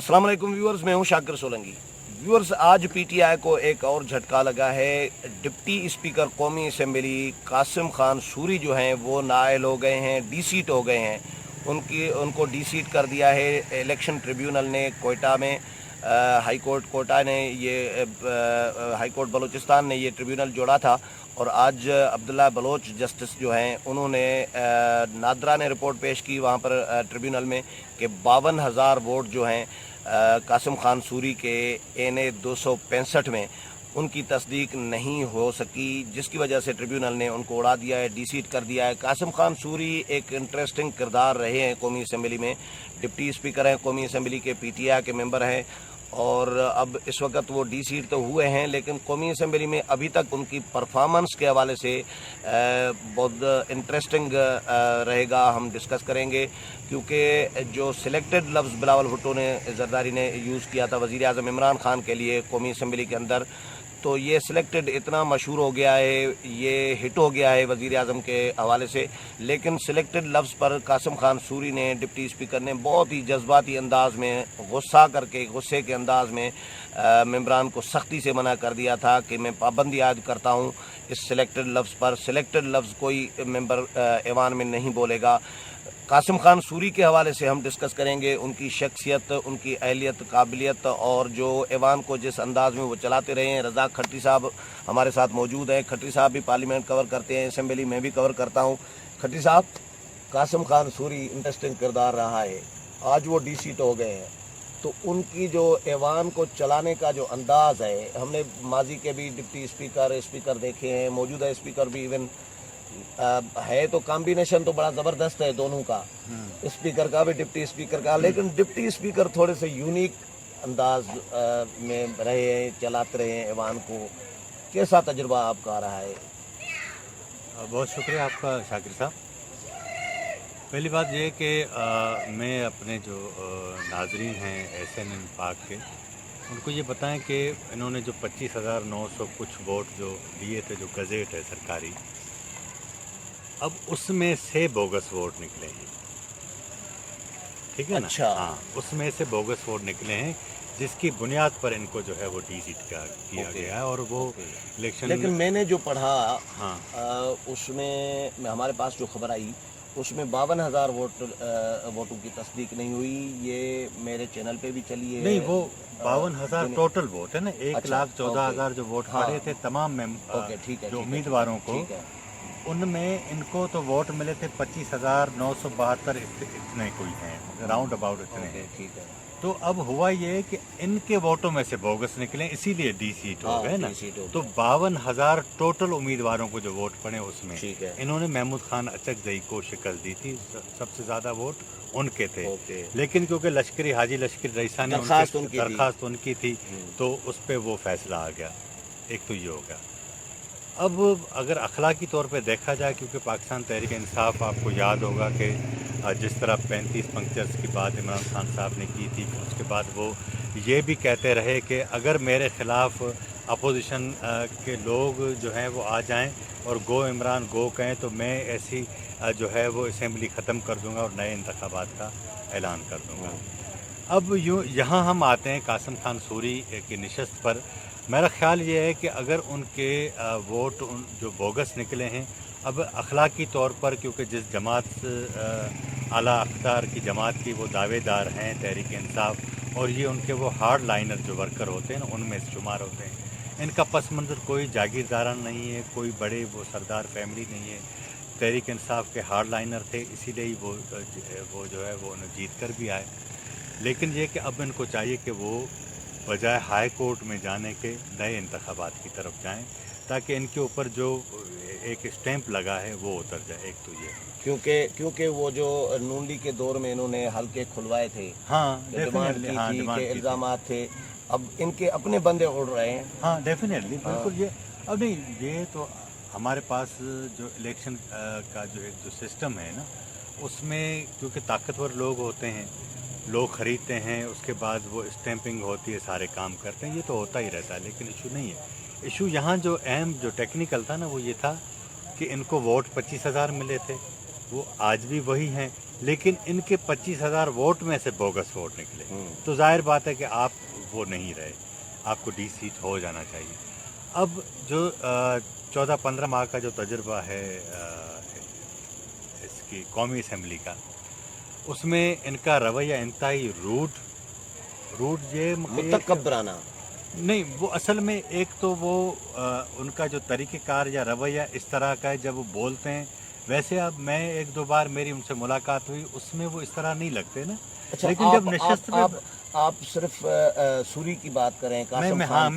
अस्सलाम वालेकुम व्यूअर्स, मैं हूं शाकिर सोलंकी। व्यूअर्स, आज पीटीआई को एक और झटका लगा है। डिप्टी स्पीकर कौमी असम्बली कासिम खान सूरी जो हैं वो नाअहल हो गए हैं, डीसीट हो गए हैं। उनको डीसीट कर दिया है इलेक्शन ट्रिब्यूनल ने कोयटा में। हाई कोर्ट कोयटा ने ये हाई कोर्ट बलूचिस्तान ने ये ट्रिब्यूनल जोड़ा था और आज अब्दुल्ला बलोच जस्टिस जो हैं उन्होंने नादरा ने रिपोर्ट पेश की वहाँ पर ट्रिब्यूनल में कि 52,000 वोट जो हैं कासिम खान सूरी के एने 265 में उनकी तस्दीक नहीं हो सकी, जिसकी वजह से ट्रिब्यूनल ने उनको उड़ा दिया है, डीसीट कर दिया है। कासिम खान सूरी एक इंटरेस्टिंग किरदार रहे हैं कौमी असम्बली में, डिप्टी स्पीकर हैं कौमी असम्बली के, पीटीआई के मेंबर हैं और अब इस वक्त वो डीसीट तो हुए हैं, लेकिन कौमी असम्बली में अभी तक उनकी परफॉर्मेंस के हवाले से बहुत इंटरेस्टिंग रहेगा। हम डिस्कस करेंगे क्योंकि जो सिलेक्टेड लफ्ज़ बिलावल भुट्टो ने जरदारी ने यूज़ किया था वज़ीर आज़म इमरान खान के लिए कौमी असम्बली के अंदर, तो ये सिलेक्टेड इतना मशहूर हो गया है, ये हिट हो गया है वज़ीर आज़म के हवाले से। लेकिन सिलेक्टेड लफ्ज़ पर कासिम खान सूरी ने, डिप्टी स्पीकर ने बहुत ही जज्बाती अंदाज में गुस्सा करके, गुस्से के अंदाज में मेंबरान को सख्ती से मना कर दिया था कि मैं पाबंदी आयद करता हूँ इस सिलेक्टेड लफ्ज़ पर। सिलेक्टेड लफ्ज़ कोई मेंबर ऐवान में नहीं बोलेगा। कासिम खान सूरी के हवाले से हम डिस्कस करेंगे, उनकी शख्सियत, उनकी अहलियत, काबिलियत और जो ऐवान को जिस अंदाज में वो चलाते रहे हैं। रज़ाक खट्टी साहब हमारे साथ मौजूद हैं। खट्टी साहब भी पार्लियामेंट कवर करते हैं, असम्बली में भी कवर करता हूँ। खट्टी साहब, कासिम खान सूरी इंटरेस्टिंग किरदार रहा है, आज वो डीसीट हो गए हैं, तो उनकी जो ऐवान को चलाने का जो अंदाज़ है, हमने माजी के भी डिप्टी स्पीकर देखे हैं, मौजूदा स्पीकर भी इवन है, तो कॉम्बिनेशन तो बड़ा ज़बरदस्त है दोनों का, स्पीकर का भी डिप्टी स्पीकर का। लेकिन डिप्टी स्पीकर थोड़े से यूनिक अंदाज में रहे हैं, चलाते रहे हैं ऐवान को। कैसा तजुर्बा आपका रहा है? बहुत शुक्रिया आपका शाकिर साहब। पहली बात ये कि मैं अपने जो नाजरीन हैं SNN पाक के, उनको ये बताएं कि इन्होंने जो 25,900 कुछ वोट जो दिए थे, जो गज़ेट है सरकारी, अब उसमें से बोगस वोट निकले हैं, ठीक है ना? अच्छा। हाँ, उसमें से बोगस वोट निकले हैं जिसकी बुनियाद पर इनको जो है वो डीसीट किया गया है और वो इलेक्शन। लेकिन मैंने जो पढ़ा, हाँ, उसमें हमारे पास जो खबर आई उसमें 52,000 वोटों की तस्दीक नहीं हुई। ये मेरे चैनल पे भी चली है। नहीं, वो 52,000 टोटल वोट है ना, 1,14,000 जो वोट पड़े थे तमाम जो उम्मीदवारों को, उनमें इनको तो वोट मिले थे 25,972, इतने कोई हैं, राउंड अबाउट इतने हैं। ठीक है। तो अब हुआ ये कि इनके वोटों में से बोगस निकले, इसीलिए डीसीट हो गए ना। तो 52,000 टोटल उम्मीदवारों को जो वोट पड़े उसमें इन्होंने महमूद खान अचकजई को शिकस्त दी थी, सबसे ज़्यादा वोट उनके थे। लेकिन क्योंकि लश्करी हाजी लश्करी रईसा ने दरखास्त उनकी थी, तो उस पर वो फैसला आ गया। एक तो ये हो गया। अब अगर अखलाकी तौर पे देखा जाए, क्योंकि पाकिस्तान तहरीक इंसाफ, आपको याद होगा कि जिस तरह 35 पंक्चर्स की बात इमरान खान साहब ने की थी, उसके बाद वो ये भी कहते रहे कि अगर मेरे ख़िलाफ़ अपोजिशन के लोग जो हैं वो आ जाएं और गो इमरान गो कहें तो मैं ऐसी जो है वो असम्बली ख़त्म कर दूंगा और नए इंतखाबात का ऐलान कर दूंगा। अब यूँ यहाँ हम आते हैं कासिम खान सूरी की नशस्त पर। मेरा ख़्याल ये है कि अगर उनके वोट जो बोगस निकले हैं, अब अखलाकी तौर पर, क्योंकि जिस जमात आला अख्तार की जमात की वो दावेदार हैं तहरीक इंसाफ, और ये उनके वो हार्ड लाइनर जो वर्कर होते हैं ना, उनमें से शुमार होते हैं। इनका पस मंज़र कोई जागीरदारान नहीं है, कोई बड़े वो सरदार फैमिली नहीं है। तहरीक इंसाफ के हार्ड लाइनर थे, इसीलिए ही वो जो है वो उन्हें जीत कर भी आए। लेकिन ये कि अब इनको चाहिए कि वो बजाय हाई कोर्ट में जाने के नए इंतखाबात की तरफ जाएं, ताकि इनके ऊपर जो एक स्टैंप लगा है वो उतर जाए। एक तो ये क्योंकि वो जो नून लीग के दौर में इन्होंने हल्के खुलवाए थे, हाँ, डिमांड की थी कि इल्ज़ामात थे, अब इनके अपने बंदे उड़ रहे हैं। हाँ, डेफिनेटली, बिल्कुल। ये अब नहीं, ये तो हमारे पास जो इलेक्शन का जो सिस्टम है ना, उसमें क्योंकि ताकतवर लोग होते हैं, लोग ख़रीदते हैं, उसके बाद वो स्टैंपिंग होती है, सारे काम करते हैं, ये तो होता ही रहता है। लेकिन इशू नहीं है। इशू यहाँ जो अहम जो टेक्निकल था ना, वो ये था कि इनको वोट 25,000 मिले थे, वो आज भी वही हैं, لیکن ان کے 25,000 ووٹ میں سے بوگس ووٹ نکلے، تو ظاہر بات ہے کہ آپ وہ نہیں رہے، آپ کو ڈی سیٹ ہو جانا چاہیے۔ اب جو 14-15 ماہ کا جو تجربہ ہے اس کی قومی اسمبلی کا، اس میں ان کا رویہ انتہائی روڈ یہ متکبرانہ نہیں، وہ اصل میں ایک تو وہ ان کا جو طریقہ کار یا رویہ اس طرح کا ہے جب وہ بولتے ہیں، ویسے اب میں 1-2 بار میری ان سے ملاقات ہوئی، اس میں وہ اس طرح نہیں لگتے نا۔ اچھا، لیکن جب نشست میں آپ صرف سوری کی بات کریں، قاسم خان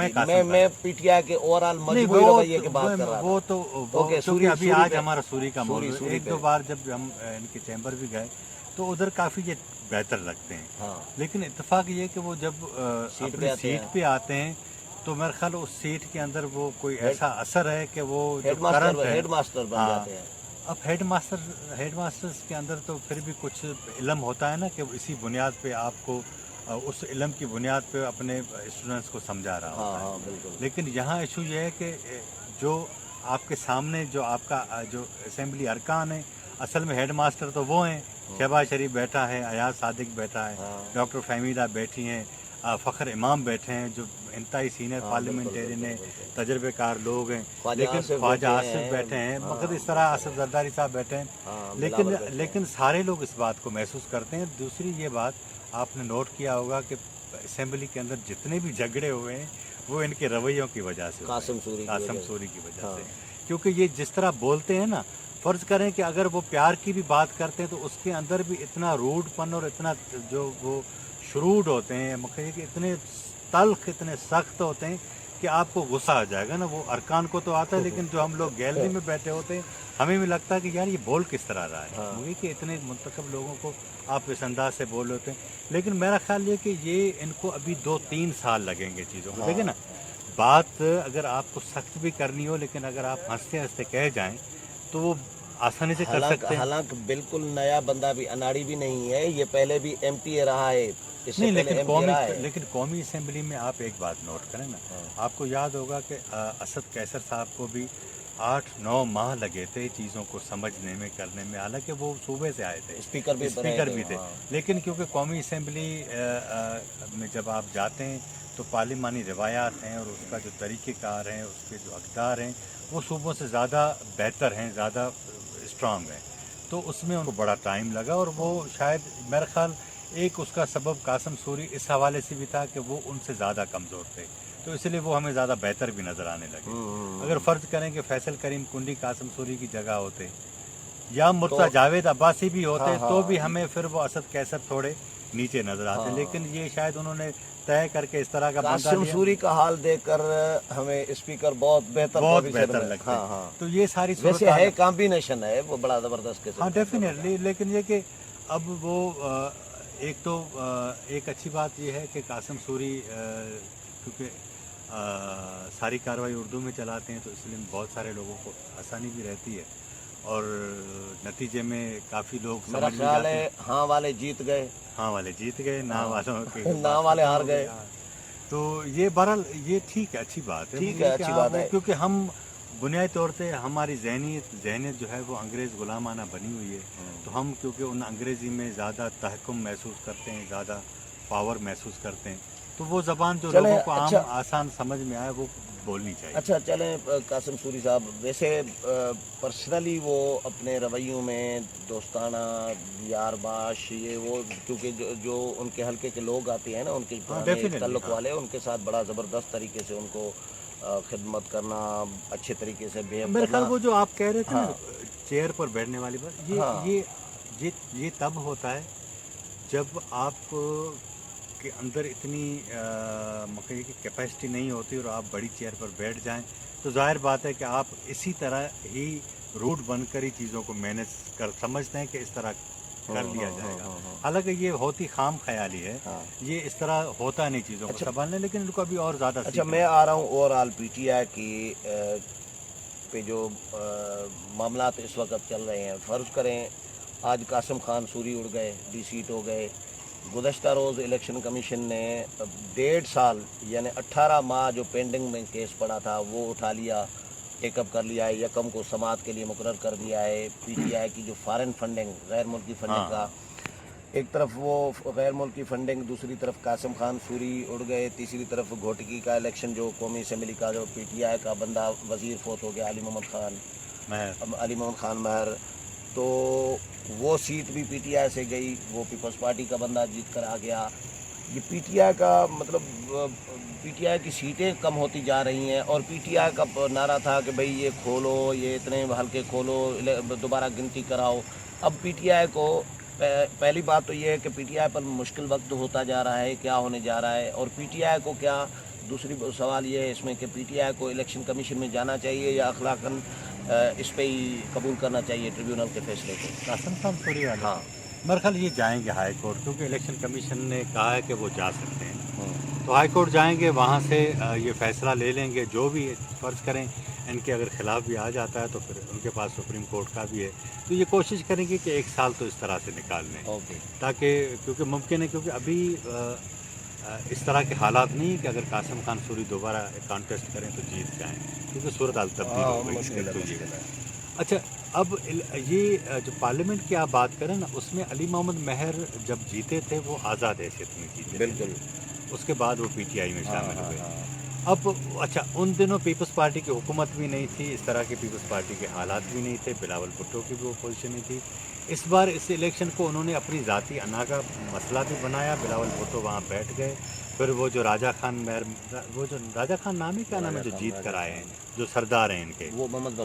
میں پی ٹی آئی کے اوورال مجموعی رویے کی بات کر رہا تھا۔ وہ تو کیونکہ ابھی آج ہمارا سوری کا موضوع، 1-2 بار جب ہم ان کے چیمبر بھی گئے تو ادھر کافی یہ بہتر لگتے ہیں، لیکن اتفاق یہ کہ وہ جب اپنی سیٹ پہ آتے ہیں تو میرے خیال اس سیٹ کے اندر وہ کوئی ایسا اثر ہے کہ وہ ہیڈ ماسٹر بن جاتے ہیں۔ اب ہیڈ ماسٹرز کے اندر تو پھر بھی کچھ علم ہوتا ہے نا کہ اسی بنیاد پہ آپ کو اس علم کی بنیاد پہ اپنے اسٹوڈنٹس کو سمجھا رہا ہوتا ہے۔ لیکن یہاں ایشو یہ ہے کہ جو آپ کے سامنے جو آپ کا جو اسمبلی ارکان ہے، اصل میں ہیڈ ماسٹر تو وہ ہیں، شہباز شریف بیٹھا ہے، ایاز صادق بیٹھا ہے، ڈاکٹر فہمیدہ بیٹھی ہیں، فخر امام بیٹھے ہیں جو انتہائی سینئر پارلیمنٹیرین ہیں، تجربے کار لوگ ہیں، لیکن خواجہ آصف بیٹھے ہیں، مگر اس طرح آصف زرداری صاحب بیٹھے ہیں، لیکن سارے لوگ اس بات کو محسوس کرتے ہیں۔ دوسری یہ بات آپ نے نوٹ کیا ہوگا کہ اسمبلی کے اندر جتنے بھی جھگڑے ہوئے ہیں وہ ان کے رویوں کی وجہ سے، قاسم سوری کی وجہ سے، کیونکہ یہ جس طرح بولتے ہیں نا، فرض کریں کہ اگر وہ پیار کی بھی بات کرتے ہیں تو اس کے اندر بھی اتنا روڈ پن اور اتنا جو وہ شروڈ ہوتے ہیں، مطلب کہ اتنے تلخ، اتنے سخت ہوتے ہیں کہ آپ کو غصہ آ جائے گا نا۔ وہ ارکان کو تو آتا ہے، لیکن جو ہم لوگ گیلری میں بیٹھے ہوتے ہیں ہمیں بھی لگتا ہے کہ یار یہ بول کس طرح رہا ہے، مجھے کہ اتنے منتخب لوگوں کو آپ اس انداز سے بول ہوتے ہیں۔ لیکن میرا خیال یہ کہ یہ ان کو ابھی 2-3 سال لگیں گے چیزوں کو، دیکھیں نا، بات اگر آپ کو سخت بھی کرنی ہو لیکن اگر آپ ہنستے ہنستے کہہ جائیں تو وہ آسانی سے کر سکتے ہیں۔ حالانکہ بالکل نیا بندہ بھی، اناڑی بھی نہیں ہے، یہ پہلے بھی ایم پی رہا ہے، نہیں، لیکن قومی اسمبلی میں آپ ایک بات نوٹ کریں نا، آپ کو یاد ہوگا کہ اسد قیصر صاحب کو بھی 8-9 ماہ لگے تھے چیزوں کو سمجھنے میں، کرنے میں، حالانکہ وہ صوبے سے آئے تھے، اسپیکر بھی تھے، لیکن کیونکہ قومی اسمبلی میں جب آپ جاتے ہیں تو پارلیمانی روایات ہیں اور اس کا جو طریقہ کار ہیں، اس کے جو اقدار ہیں، وہ صوبوں سے زیادہ بہتر ہیں، زیادہ اسٹرانگ ہیں، تو اس میں ان کو بڑا ٹائم لگا، اور وہ شاید میرا خیال ایک اس کا سبب قاسم سوری اس حوالے سے بھی تھا کہ وہ ان سے زیادہ کمزور تھے، تو اس لیے وہ ہمیں زیادہ بہتر بھی نظر آنے لگے۔ اگر فرض کریں کہ فیصل کریم کنڈی قاسم سوری کی جگہ ہوتے یا مرتضیٰ جاوید عباسی بھی ہوتے تو بھی ہمیں پھر وہ اسد قیصر تھوڑے نیچے نظر آتے، لیکن یہ شاید انہوں نے طے کر کے اس طرح کا بندہ قاسم سوری کا حال دیکھ کر ہمیں اسپیکر بہت بہتر لگتا ہے۔ تو یہ ساری ویسے ہے کمبینیشن ہے وہ بڑا زبردست قسم، ہاں ڈیفینیٹلی، لیکن یہ کہ اب وہ ایک اچھی بات یہ ہے کہ قاسم سوری کیونکہ ساری کارروائی اردو میں چلاتے ہیں تو اس لیے بہت سارے لوگوں کو آسانی بھی رہتی ہے، اور نتیجے میں کافی لوگ میرا خیال ہے ہاں والے جیت گئے، نا والوں کے نا والے ہار گئے، تو یہ بہرحال یہ ٹھیک ہے، اچھی بات ہے، کیونکہ ہم بنیادی طور سے ہماری ذہنیت جو ہے وہ انگریز غلامانہ بنی ہوئی ہے، تو ہم کیونکہ ان انگریزی میں زیادہ تحکم محسوس کرتے ہیں، زیادہ پاور محسوس کرتے ہیں، تو وہ زبان جو لوگوں کو عام آسان سمجھ میں آئے وہ بولنی چاہیے۔ اچھا چلیں قاسم سوری صاحب، ویسے پرسنلی وہ اپنے رویوں میں دوستانہ، یار باش، یہ وہ کیونکہ جو ان کے حلقے کے لوگ آتے ہیں نا، ان کے تعلق والے، ان کے ساتھ بڑا زبردست طریقے سے ان کو خدمت کرنا، اچھے طریقے سے بیہیو کرنا۔ میرے خیال وہ جو آپ کہہ رہے تھے نا چیئر پر بیٹھنے والی بات، یہ تب ہوتا ہے جب آپ کے اندر اتنی مکئی کی کیپیسٹی نہیں ہوتی اور آپ بڑی چیئر پر بیٹھ جائیں، تو ظاہر بات ہے کہ آپ اسی طرح ہی روٹ بن کر ہی چیزوں کو مینج کر سمجھتے ہیں کہ اس طرح کر لیا جائے گا، حالانکہ یہ ہوتی خام خیالی ہے، یہ اس طرح ہوتا نہیں چیزوں کو سنبھالنے، لیکن ان کو ابھی اور زیادہ اچھا میں آ رہا ہوں over all P T I کی پہ جو معاملات اس وقت چل رہے ہیں، فرض کریں آج قاسم خان سوری اڑ گئے، ڈی سیٹ ہو گئے، گزشتہ روز الیکشن کمیشن نے 1.5 سال یعنی 18 ماہ جو پینڈنگ میں کیس پڑا تھا وہ اٹھا لیا، टेक अप कर लिया है, यकम को समात के लिए मुकर्रर कर दिया है। पीटीआई की जो फॉरेन फंडिंग, गैर मुल्की फंडिंग का, एक तरफ वो गैर मुल्की फंडिंग, दूसरी तरफ कासिम खान सूरी उड़ गए, तीसरी तरफ घोटकी का इलेक्शन जो कौमी असम्बली का जो पीटीआई का बंदा वज़ीर फोत हो गया, अली मोहम्मद खान महर, तो वो सीट भी पीटीआई से गई, वो पीपल्स पार्टी का बंदा जीत कर आ गया। ये पीटीआई का मतलब पीटीआई की सीटें कम होती जा रही हैं, और पीटीआई का नारा था कि भाई ये खोलो, ये इतने हल्के खोलो, दोबारा गिनती कराओ। अब पीटीआई को पहली बात तो ये है कि पीटीआई पर मुश्किल वक्त होता जा रहा है, क्या होने जा रहा है, और पीटीआई को क्या, दूसरी सवाल ये है इसमें कि पीटीआई को इलेक्शन कमीशन में जाना चाहिए या अखलाकन इस पे ही कबूल करना चाहिए ट्रिब्यूनल के फैसले को। कासिम खान सूरी वाले, हाँ, मेरे ख्याल ये जाएंगे हाई कोर्ट, क्योंकि इलेक्शन कमीशन ने कहा है कि वो जा सकते हैं। तो हाई कोर्ट जाएंगे, वहाँ से ये फैसला ले लेंगे, जो भी फ़र्ज़ करें इनके अगर ख़िलाफ़ भी आ जाता है तो फिर उनके पास सुप्रीम कोर्ट का भी है। तो ये कोशिश करेंगे कि 1 साल तो इस तरह से निकाल लें, ताकि, क्योंकि मुमकिन है, क्योंकि अभी इस तरह के हालात नहीं कि अगर कासिम खान सूरी दोबारा कॉन्टेस्ट करें तो जीत जाएं, क्योंकि सूरत हाल तब्दील हो गई। मुश्किल है। अच्छा, अब ये जो पार्लियामेंट की आप बात करें ना, उसमें अली मोहम्मद महर जब जीते थे वो आज़ाद हैसियत में जीते, बिल्कुल, उसके बाद वो पीटीआई में शामिल हुए। अब अच्छा, उन दिनों पीपल्स पार्टी की हुकूमत भी नहीं थी, इस तरह के पीपल्स पार्टी के हालात भी नहीं थे, बिलावल भुट्टो की भी वो पोजीशन नहीं थी। इस बार इस इलेक्शन को उन्होंने अपनी ज़ाती अना का मसला भी बनाया, बिलावल भुट्टो वहाँ बैठ गए, फिर वो जो राजा खान महर, वो जो राजा खान नाम ही क्या नाम है जो जीत कर आए हैं, जो सरदार हैं इनके, वो मोहम्मद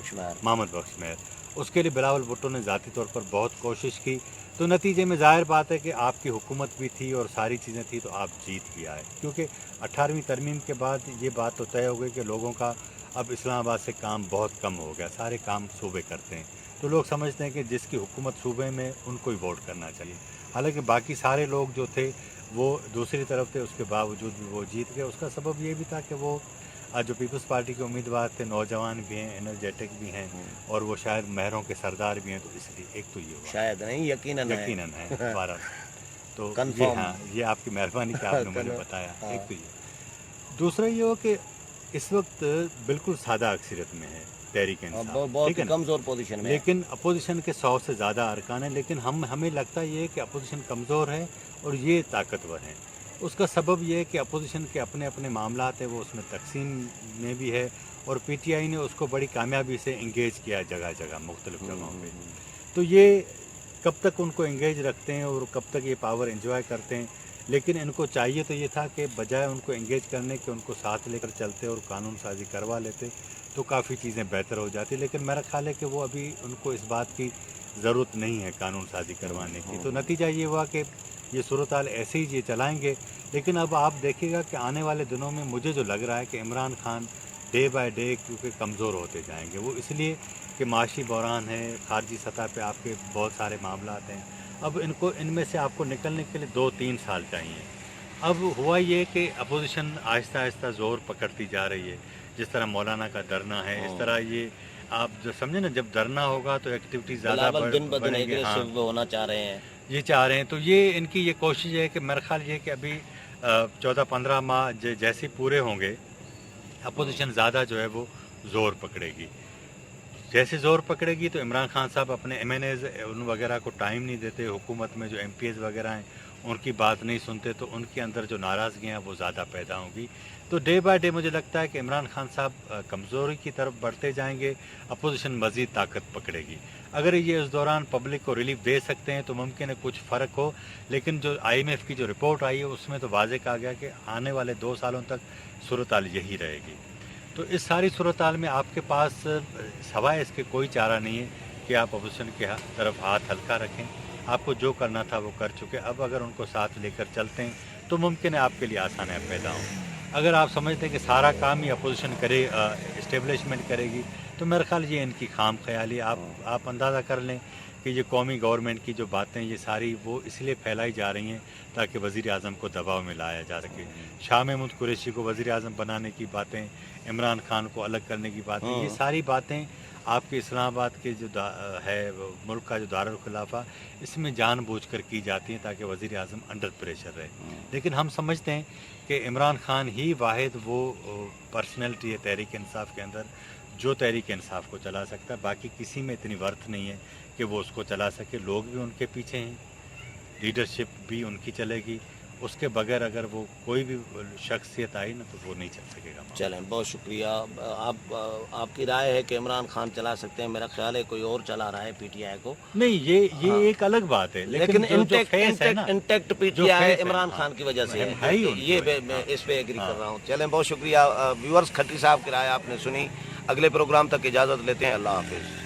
बख्श महर, उसके लिए बिलावल भुट्टो ने ज़ाती तौर पर बहुत कोशिश की। तो नतीजे में ज़ाहिर बात है कि आपकी हुकूमत भी थी और सारी चीज़ें थी, तो आप जीत भी आए, क्योंकि 18वीं तरमीम के बाद ये बात तो तय हो गई कि लोगों का अब इस्लामाबाद से काम बहुत कम हो गया, सारे काम सूबे करते हैं, तो लोग समझते हैं कि जिसकी हुकूमत सूबे में उनको ही वोट करना चाहिए। हालांकि बाकी सारे लोग जो थे वो दूसरी तरफ थे, उसके बावजूद भी वो जीत गए। उसका सबब ये भी था कि वो जो पीपल्स पार्टी के उम्मीदवार थे, नौजवान भी हैं, एनर्जेटिक भी हैं, और वो शायद महरों के सरदार भी हैं, तो इसलिए एक तो ये हुआ, शायद नहीं, यकीनन है 12। तो ये, हाँ, ये आपकी मेहरबानी कि आपने मुझे बताया। एक तो ये, दूसरा ये हो कि इस वक्त बिल्कुल सादा अक्सरियत में है तहरीक इंसाफ, बहुत कमज़ोर पोजीशन में, लेकिन अपोजिशन के 100 से ज़्यादा अरकान हैं, लेकिन हमें लगता ये है कि अपोजिशन कमज़ोर है और ये ताकतवर हैं। उसका सबब ये है कि अपोजिशन के अपने अपने मामलात हैं, वो उसमें तकसीम में भी है, और पीटीआई ने उसको बड़ी कामयाबी से इंगेज किया जगह जगह मुख्तलिफ जगहों पे। तो ये कब तक उनको इंगेज रखते हैं और कब तक ये पावर एंजॉय करते हैं, लेकिन इनको चाहिए तो ये था कि बजाय उनको इंगेज करने के उनको साथ लेकर चलते और कानून साजी करवा लेते, तो काफ़ी चीज़ें बेहतर हो जाती। लेकिन मेरा ख्याल है कि वो अभी उनको इस बात की ज़रूरत नहीं है कानून साजी करवाने की। तो नतीजा ये हुआ कि ये सूरत हाल ऐसे ही ये चलाएंगे। लेकिन अब आप देखिएगा कि आने वाले दिनों में मुझे जो लग रहा है कि Imran Khan day by day क्योंकि कमज़ोर होते जाएंगे, वो इसलिए कि माशी बहरान है, खारजी सतह पे आपके बहुत सारे मामलात हैं। अब इनमें से आपको निकलने के लिए 2-3 साल चाहिए। अब हुआ ये कि अपोजिशन आहिस्ता आहिस्ता ज़ोर पकड़ती जा रही है, जिस तरह मौलाना का धरना है, इस तरह ये आप जो समझे ना, जब धरना होगा तो एक्टिविटी ज़्यादा बढ़ेंगी, हाँ, होना चाह रहे हैं, ये चाह रहे हैं। तो ये इनकी ये कोशिश है कि मेरा ख्याल ये है कि अभी 14-15 माह जैसे पूरे होंगे, अपोजिशन ज़्यादा जो है वो ज़ोर पकड़ेगी। जैसे ज़ोर पकड़ेगी तो इमरान खान साहब अपने MNAs उन वगैरह को टाइम नहीं देते, हुकूमत में जो MPs वगैरह हैं उनकी बात नहीं सुनते, तो उनके अंदर जो नाराज़गियाँ वो ज़्यादा पैदा होंगी। तो डे बाय डे मुझे लगता है कि इमरान खान साहब कमज़ोरी की तरफ बढ़ते जाएंगे, अपोजिशन मज़ीद ताकत पकड़ेगी। अगर ये उस दौरान पब्लिक को रिलीफ दे सकते हैं तो मुमकिन है कुछ फ़र्क हो, लेकिन जो IMF की जो रिपोर्ट आई है उसमें तो वाज़ेह कहा गया कि आने वाले 2 सालों तक सूरत हाल यही रहेगी। तो इस सारी सूरत हाल में आपके पास सवाए इसके कोई चारा नहीं है कि आप अपोजिशन के तरफ हाथ हल्का रखें। आपको जो करना था वो कर चुके, अब अगर उनको साथ लेकर चलते हैं तो मुमकिन है आपके लिए आसानियाँ पैदा हों। अगर आप समझते हैं कि सारा काम ही अपोजिशन करे, इस्टेब्लिशमेंट करेगी, तो मेरे ख्याल ये इनकी खाम ख्याली। आप अंदाज़ा कर लें कि ये कौमी गवर्नमेंट की जो बातें ये सारी वो इसलिए फैलाई जा रही हैं ताकि वज़ीर आज़म को दबाव में लाया जा सके। शाह महमूद कुरैशी को वज़ीर आज़म बनाने की बातें, इमरान खान को अलग करने की बातें, ये सारी बातें आपके इस्लामाबाद के जो है मुल्क का जो दारुल खिलाफा, इसमें जानबूझकर की जाती हैं ताकि वज़ीर आज़म अंडर प्रेशर रहे। लेकिन हम समझते हैं कि इमरान खान ही वाहिद वो पर्सनैलिटी है तहरीक इंसाफ के अंदर जो तहरीक इंसाफ को चला सकता है, बाकी किसी में इतनी वर्थ नहीं है कि वो उसको चला सके। लोग भी उनके पीछे हैं, लीडरशिप भी उनकी चलेगी, उसके बगैर अगर वो कोई भी शख्सियत आई ना तो वो नहीं चल सकेगा। चलें, बहुत शुक्रिया। आपकी राय है कि इमरान खान चला सकते हैं, मेरा ख्याल है कोई और चला रहा है पीटीआई को। नहीं, ये एक अलग बात है, लेकिन intact intact PTI Imran Khan की वजह से है ये मैं इस पे एग्री कर रहा हूँ। चलें, बहुत शुक्रिया व्यूअर्स। खट्टी साहब की राय आपने सुनी। अगले प्रोग्राम तक इजाज़त लेते हैं। अल्लाह हाफिज़।